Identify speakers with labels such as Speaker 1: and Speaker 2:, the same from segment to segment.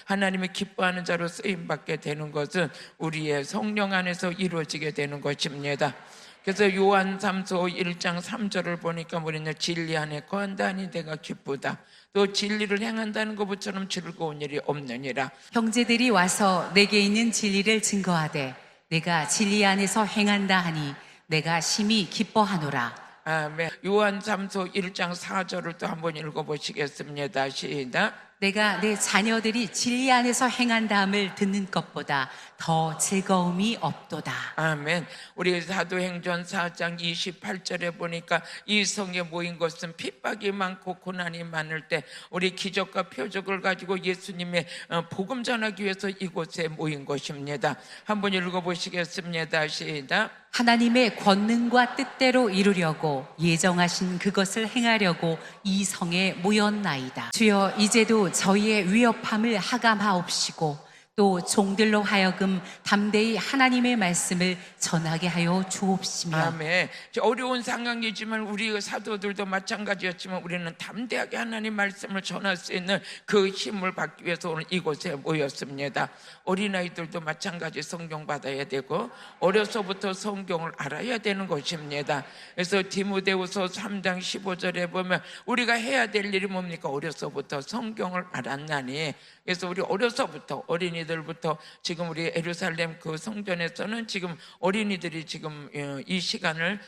Speaker 1: 하나님이 기뻐하는 자로 쓰임받게 되는 것은 우리의 성령 안에서 이루어지게 되는 것입니다. 그래서 요한 3서 1장 3절을 보니까 우리는 진리 안에 거한다니 내가 기쁘다. 또 진리를 행한다는 것처럼 즐거운 일이 없느니라.
Speaker 2: 형제들이 와서 내게 있는 진리를 증거하되 내가 진리 안에서 행한다 하니 내가 심히 기뻐하노라.
Speaker 1: 아멘. 요한 3서 1장 4절을 또 한번 읽어보시겠습니다. 시작.
Speaker 2: 내가 내 자녀들이 진리 안에서 행한다함을 듣는 것보다 더 즐거움이 없도다.
Speaker 1: 아멘. 우리 사도행전 4장 28절에 보니까 이 성에 모인 것은 핍박이 많고 고난이 많을 때 우리 기적과 표적을 가지고 예수님의 복음 전하기 위해서 이곳에 모인 것입니다. 한번 읽어보시겠습니다. 시작.
Speaker 2: 하나님의 권능과 뜻대로 이루려고 예정하신 그것을 행하려고 이 성에 모였나이다. 주여, 이제도 저희의 위협함을 하감하옵시고 또 종들로 하여금 담대히 하나님의 말씀을 전하게 하여 주옵시며.
Speaker 1: 아멘. 어려운 상황이지만 우리 사도들도 마찬가지였지만 우리는 담대하게 하나님 말씀을 전할 수 있는 그 힘을 받기 위해서 오늘 이곳에 모였습니다. 어린아이들도 마찬가지 성경 받아야 되고 어려서부터 성경을 알아야 되는 것입니다. 그래서 디모데후서 3장 15절에 보면 우리가 해야 될 일이 뭡니까? 어려서부터 성경을 알았나니. 그래서 우리 어려서부터 어린이들부터 지금 우리 예루살렘 그 성전에서는 지금 어린이들이 지금 이 시간을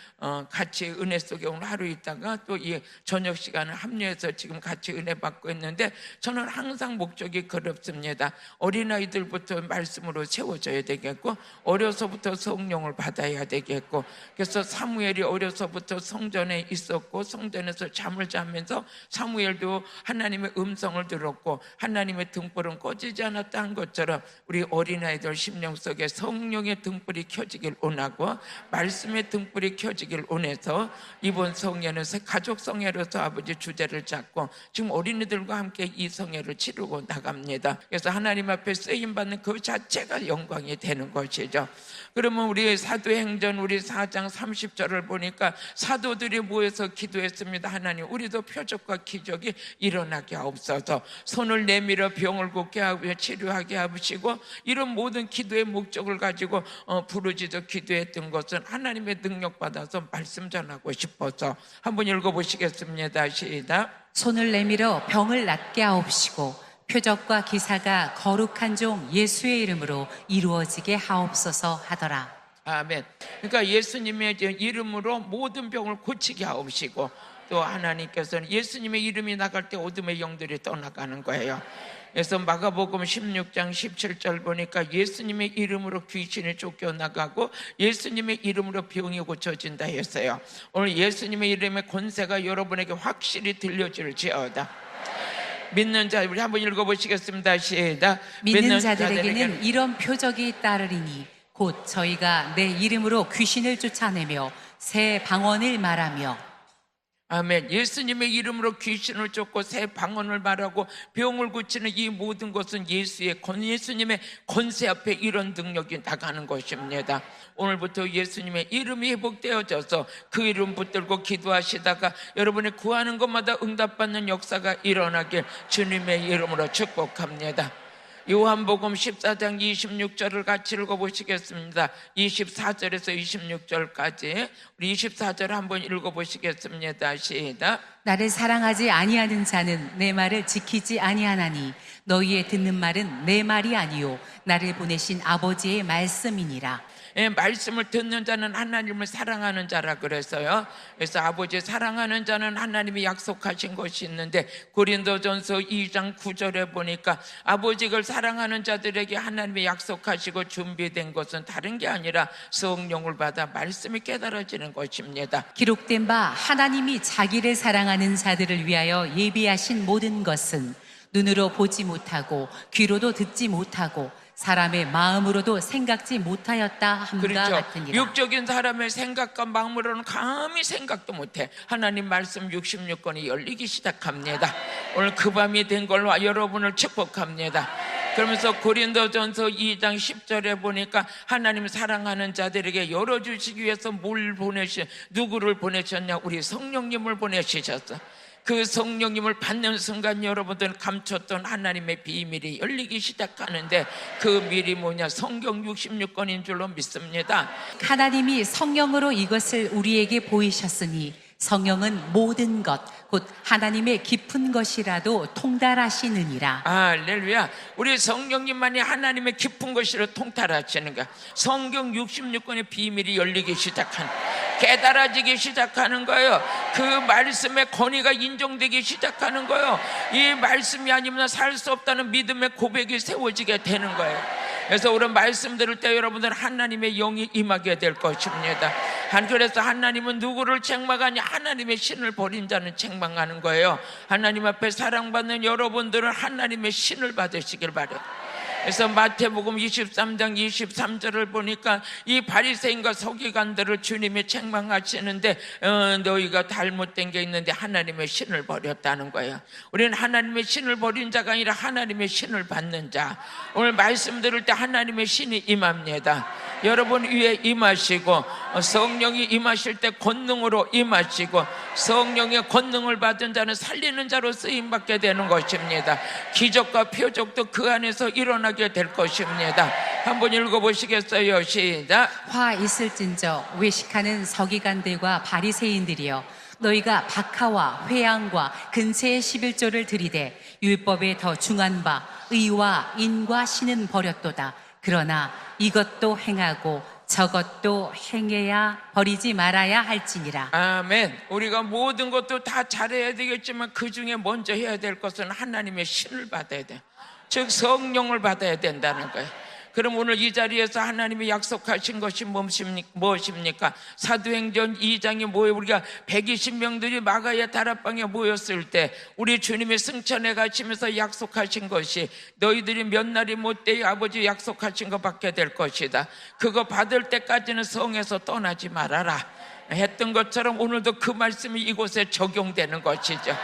Speaker 1: 같이 은혜 속에 오늘 하루 있다가 또 이 저녁 시간을 합류해서 지금 같이 은혜 받고 있는데 저는 항상 목적이 그렇습니다. 어린아이들부터 말씀으로 채워져야 되겠고 어려서부터 성령을 받아야 되겠고 그래서 사무엘이 어려서부터 성전에 있었고 성전에서 잠을 자면서 사무엘도 하나님의 음성을 들었고 하나님의 등불은 꺼지지 않았다는 것처럼 우리 어린아이들 심령 속에 성령의 등불이 켜지길 원하고 말씀의 등불이 켜지길 원해서 이번 성회는 가족 성회로서 아버지 주제를 잡고 지금 어린이들과 함께 이 성회를 치르고 나갑니다. 그래서 하나님 앞에 쓰임받는 그 자체가 영광이 되는 것이죠. 그러면 우리 사도행전 우리 4장 30절을 보니까 사도들이 모여서 기도했습니다. 하나님, 우리도 표적과 기적이 일어나게 하옵소서. 손을 내밀어 병을 걷게 하고 치료하게 하시고 이런 모든 기도의 목적을 가지고 부르짖어 기도했던 것은 하나님의 능력 받아서 말씀 전하고 싶어서 한번 읽어보시겠습니다. 시작.
Speaker 2: 손을 내밀어 병을 낫게 하옵시고 표적과 기사가 거룩한 종 예수의 이름으로 이루어지게 하옵소서 하더라.
Speaker 1: 아멘. 그러니까 예수님의 이름으로 모든 병을 고치게 하옵시고 또 하나님께서는 예수님의 이름이 나갈 때 어둠의 영들이 떠나가는 거예요. 그래서 마가복음 16장 17절 보니까 예수님의 이름으로 귀신이 쫓겨나가고 예수님의 이름으로 병이 고쳐진다 했어요. 오늘 예수님의 이름의 권세가 여러분에게 확실히 들려질지어다. 믿는 자, 우리 한번 읽어보시겠습니다. 시작.
Speaker 2: 믿는 자들에게는 이런 표적이 따르리니 곧 저희가 내 이름으로 귀신을 쫓아내며 새 방언을 말하며.
Speaker 1: 아멘. 예수님의 이름으로 귀신을 쫓고 새 방언을 말하고 병을 고치는 이 모든 것은 예수님의 권세 앞에 이런 능력이 나가는 것입니다. 오늘부터 예수님의 이름이 회복되어져서 그 이름 붙들고 기도하시다가 여러분이 구하는 것마다 응답받는 역사가 일어나길 주님의 이름으로 축복합니다. 요한복음 14장 26절을 같이 읽어보시겠습니다. 24절에서 26절까지 우리 24절 한번 읽어보시겠습니다. 시작.
Speaker 2: 나를 사랑하지 아니하는 자는 내 말을 지키지 아니하나니 너희의 듣는 말은 내 말이 아니요 나를 보내신 아버지의 말씀이니라.
Speaker 1: 말씀을 듣는 자는 하나님을 사랑하는 자라 그랬어요. 그래서 아버지 사랑하는 자는 하나님이 약속하신 것이 있는데 고린도전서 2장 9절에 보니까 아버지를 사랑하는 자들에게 하나님이 약속하시고 준비된 것은 다른 게 아니라 성령을 받아 말씀이 깨달아지는 것입니다.
Speaker 2: 기록된 바 하나님이 자기를 사랑하는 자들을 위하여 예비하신 모든 것은 눈으로 보지 못하고 귀로도 듣지 못하고 사람의 마음으로도 생각지 못하였다 함과
Speaker 1: 그렇죠.
Speaker 2: 같으니라.
Speaker 1: 육적인 사람의 생각과 마음으로는 감히 생각도 못해. 하나님 말씀 66권이 열리기 시작합니다. 오늘 그 밤이 된 걸로 여러분을 축복합니다. 그러면서 고린도전서 2장 10절에 보니까 하나님 사랑하는 자들에게 열어주시기 위해서 누구를 보내셨냐? 우리 성령님을 보내주셨어. 그 성령님을 받는 순간 여러분들 감췄던 하나님의 비밀이 열리기 시작하는데, 그 비밀이 뭐냐? 성경 66권인 줄로 믿습니다.
Speaker 2: 하나님이 성령으로 이것을 우리에게 보이셨으니 성령은 모든 것 곧 하나님의 깊은 것이라도 통달하시느니라.
Speaker 1: 할렐루야. 우리 성령님만이 하나님의 깊은 것으로 통달하시는 거야. 성경 66권의 비밀이 열리기 시작하는, 깨달아지기 시작하는 거예요. 그 말씀의 권위가 인정되기 시작하는 거예요. 이 말씀이 아니면 살 수 없다는 믿음의 고백이 세워지게 되는 거예요. 그래서 우리 말씀 들을 때 여러분들 하나님의 영이 임하게 될 것입니다. 그래서 하나님은 누구를 책망하냐? 하나님의 신을 버린 자는 책망하는 거예요. 하나님 앞에 사랑받는 여러분들은 하나님의 신을 받으시길 바래요. 그래서 마태복음 23장 23절을 보니까 이 바리새인과 서기관들을 주님이 책망하시는데, 너희가 잘못된 게 있는데 하나님의 신을 버렸다는 거예요. 우리는 하나님의 신을 버린 자가 아니라 하나님의 신을 받는 자. 오늘 말씀 들을 때 하나님의 신이 임합니다. 여러분 위에 임하시고, 성령이 임하실 때 권능으로 임하시고, 성령의 권능을 받은 자는 살리는 자로 쓰임받게 되는 것입니다. 기적과 표적도 그 안에서 일어나게 될 것입니다. 한번 읽어보시겠어요? 시작.
Speaker 2: 화 있을진저 외식하는 서기관들과 바리새인들이여, 너희가 박하와 회양과 근세의 11조를 들이되 율법에 더 중한 바 의와 인과 신은 버렸도다. 그러나 이것도 행하고 저것도 행해야 버리지 말아야 할지니라.
Speaker 1: 아멘. 우리가 모든 것도 다 잘해야 되겠지만 그 중에 먼저 해야 될 것은 하나님의 신을 받아야 돼. 즉 성령을 받아야 된다는 거예요. 그럼 오늘 이 자리에서 하나님이 약속하신 것이 무엇입니까? 사도행전 2장에 모여 우리가 120명들이 마가의 다락방에 모였을 때 우리 주님이 승천해 가시면서 약속하신 것이, 너희들이 몇 날이 못되어 아버지 약속하신 것 받게 될 것이다. 그거 받을 때까지는 성에서 떠나지 말아라 했던 것처럼 오늘도 그 말씀이 이곳에 적용되는 것이죠.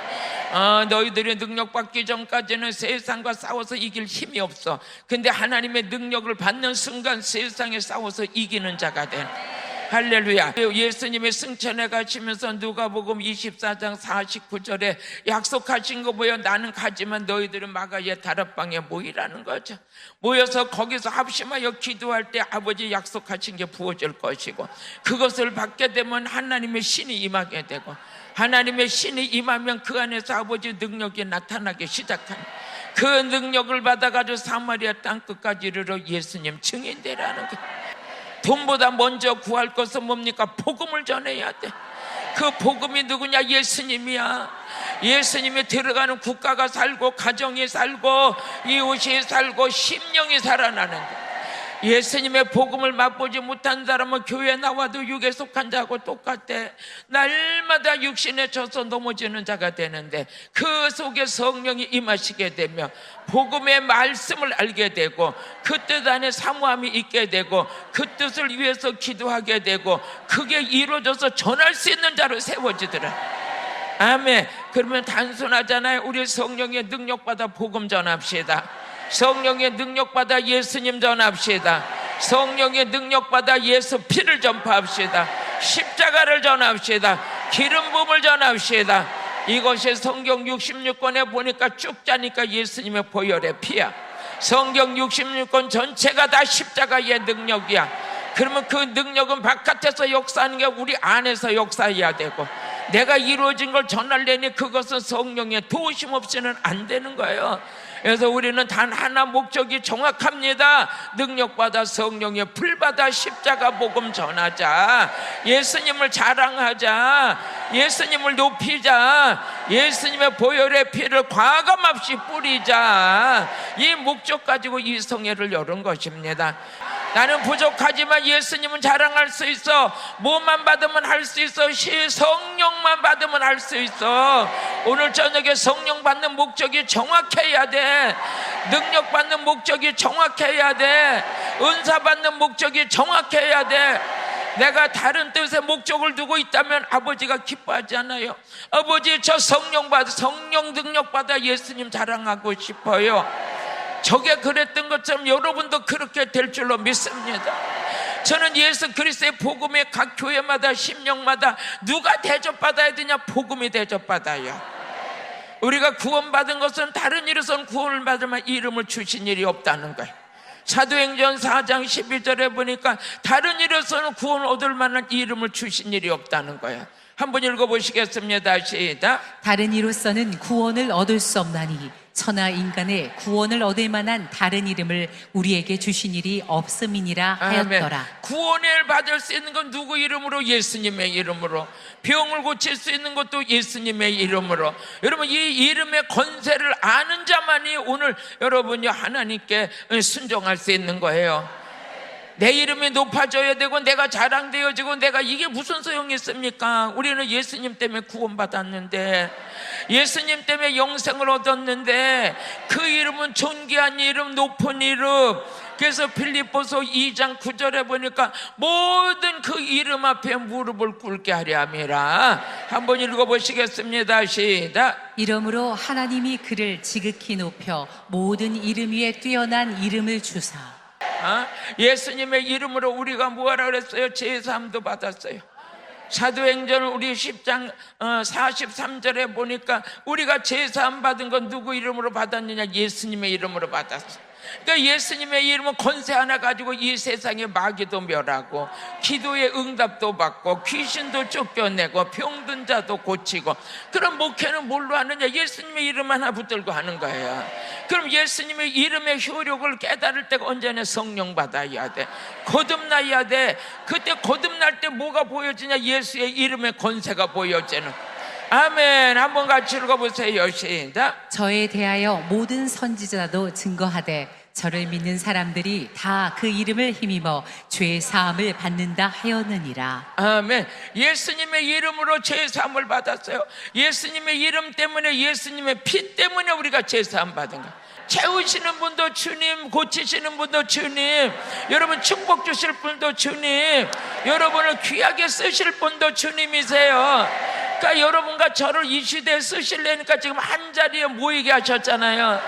Speaker 1: 너희들이 능력받기 전까지는 세상과 싸워서 이길 힘이 없어. 근데 하나님의 능력을 받는 순간 세상에 싸워서 이기는 자가 된. 할렐루야. 예수님이 승천해 가시면서 누가복음 24장 49절에 약속하신 거 뭐예요? 나는 가지만 너희들은 마가의 다락방에 모이라는 거죠. 모여서 거기서 합심하여 기도할 때 아버지 약속하신 게 부어질 것이고, 그것을 받게 되면 하나님의 신이 임하게 되고, 하나님의 신이 임하면 그 안에서 아버지 능력이 나타나기 시작하는, 그 능력을 받아가지고 사마리아 땅끝까지 이르러 예수님 증인되라는 거예요. 돈보다 먼저 구할 것은 뭡니까? 복음을 전해야 돼. 그 복음이 누구냐? 예수님이야. 예수님이 들어가는 국가가 살고, 가정이 살고, 이웃이 살고, 심령이 살아나는 거야. 예수님의 복음을 맛보지 못한 사람은 교회 나와도 육에 속한 자하고 똑같대. 날마다 육신에 져서 넘어지는 자가 되는데, 그 속에 성령이 임하시게 되며 복음의 말씀을 알게 되고, 그 뜻 안에 사모함이 있게 되고, 그 뜻을 위해서 기도하게 되고, 그게 이루어져서 전할 수 있는 자로 세워지더라. 아멘. 그러면 단순하잖아요. 우리 성령의 능력받아 복음 전합시다. 성령의 능력받아 예수님 전합시다. 성령의 능력받아 예수 피를 전파합시다. 십자가를 전합시다. 기름 부음을 전합시다. 이것이 성경 66권에 보니까 쭉 짜니까 예수님의 보혈의 피야. 성경 66권 전체가 다 십자가의 능력이야. 그러면 그 능력은 바깥에서 역사하는 게 우리 안에서 역사해야 되고, 내가 이루어진 걸 전하려니 그것은 성령의 도우심 없이는 안 되는 거예요. 그래서 우리는 단 하나 목적이 정확합니다. 능력받아 성령의 불받아 십자가 복음 전하자. 예수님을 자랑하자. 예수님을 높이자. 예수님의 보혈의 피를 과감없이 뿌리자. 이 목적 가지고 이 성회를 열은 것입니다. 나는 부족하지만 예수님은 자랑할 수 있어. 뭐만 받으면 할 수 있어. 성령만 받으면 할 수 있어. 오늘 저녁에 성령 받는 목적이 정확해야 돼. 능력 받는 목적이 정확해야 돼. 은사 받는 목적이 정확해야 돼. 내가 다른 뜻의 목적을 두고 있다면 아버지가 기뻐하지 않아요. 아버지, 저 성령 능력 받아 예수님 자랑하고 싶어요. 저게 그랬던 것처럼 여러분도 그렇게 될 줄로 믿습니다. 저는 예수 그리스도의 복음에 각 교회마다 심령마다 누가 대접받아야 되냐? 복음이 대접받아요. 우리가 구원받은 것은 다른 일에서는 구원을 받으면 이름을 주신 일이 없다는 거예요. 사도행전 4장 11절에 보니까 다른 일에서는 구원을 얻을 만한 이름을 주신 일이 없다는 거야. 한번 읽어보시겠습니다. 시작.
Speaker 2: 다른 이로서는 구원을 얻을 수 없나니 천하 인간의 구원을 얻을 만한 다른 이름을 우리에게 주신 일이 없음이니라 하였더라.
Speaker 1: 아멘. 구원을 받을 수 있는 건 누구 이름으로? 예수님의 이름으로. 병을 고칠 수 있는 것도 예수님의 이름으로. 여러분, 이 이름의 권세를 아는 자만이 오늘 여러분이 하나님께 순종할 수 있는 거예요. 내 이름이 높아져야 되고 내가 자랑되어지고 내가 이게 무슨 소용이 있습니까? 우리는 예수님 때문에 구원받았는데, 예수님 때문에 영생을 얻었는데, 그 이름은 존귀한 이름, 높은 이름. 그래서 빌립보서 2장 9절에 보니까 모든 그 이름 앞에 무릎을 꿇게 하려 함이라. 한번 읽어보시겠습니다. 시작.
Speaker 2: 이러므로 하나님이 그를 지극히 높여 모든 이름 위에 뛰어난 이름을 주사.
Speaker 1: 예수님의 이름으로 우리가 뭐하라 그랬어요? 제사함도 받았어요. 사도행전 우리 10장 43절에 보니까 우리가 제사함 받은 건 누구 이름으로 받았느냐? 예수님의 이름으로 받았어요. 그러니까 예수님의 이름은 권세 하나 가지고 이 세상의 마귀도 멸하고 기도의 응답도 받고 귀신도 쫓겨내고 병든 자도 고치고. 그럼 목회는 뭘로 하느냐? 예수님의 이름 하나 붙들고 하는 거예요. 그럼 예수님의 이름의 효력을 깨달을 때가 언제나 성령 받아야 돼. 거듭나야 돼. 그때 거듭날 때 뭐가 보여지냐? 예수의 이름의 권세가 보여지는. 아멘. 한번 같이 읽어보세요. 시작.
Speaker 2: 저에 대하여 모든 선지자도 증거하되 저를 믿는 사람들이 다 그 이름을 힘입어 죄 사함을 받는다 하였느니라.
Speaker 1: 아멘. 예수님의 이름으로 죄 사함을 받았어요. 예수님의 이름 때문에, 예수님의 피 때문에 우리가 죄 사함 받은 거예요. 채우시는 분도 주님, 고치시는 분도 주님, 여러분 축복 주실 분도 주님, 여러분을 귀하게 쓰실 분도 주님이세요. 그러니까 여러분과 저를 이 시대에 쓰시려니까 지금 한 자리에 모이게 하셨잖아요.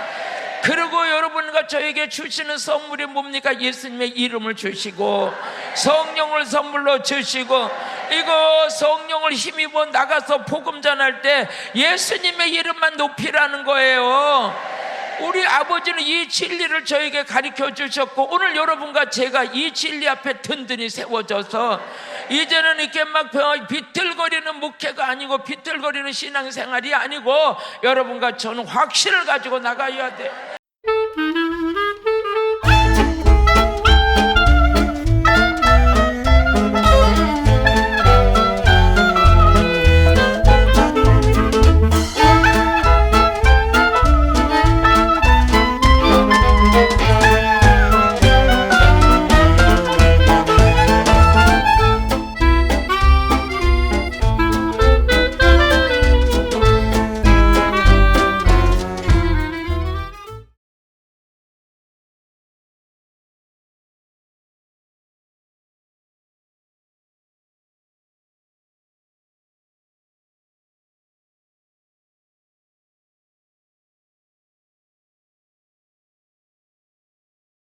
Speaker 1: 그리고 여러분과 저에게 주시는 선물이 뭡니까? 예수님의 이름을 주시고 성령을 선물로 주시고, 이거 성령을 힘입어 나가서 복음 전할 때 예수님의 이름만 높이라는 거예요. 우리 아버지는 이 진리를 저에게 가르쳐 주셨고, 오늘 여러분과 제가 이 진리 앞에 든든히 세워져서 이제는 이렇게 막 비틀거리는 목회가 아니고 비틀거리는 신앙생활이 아니고 여러분과 저는 확신을 가지고 나가야 돼.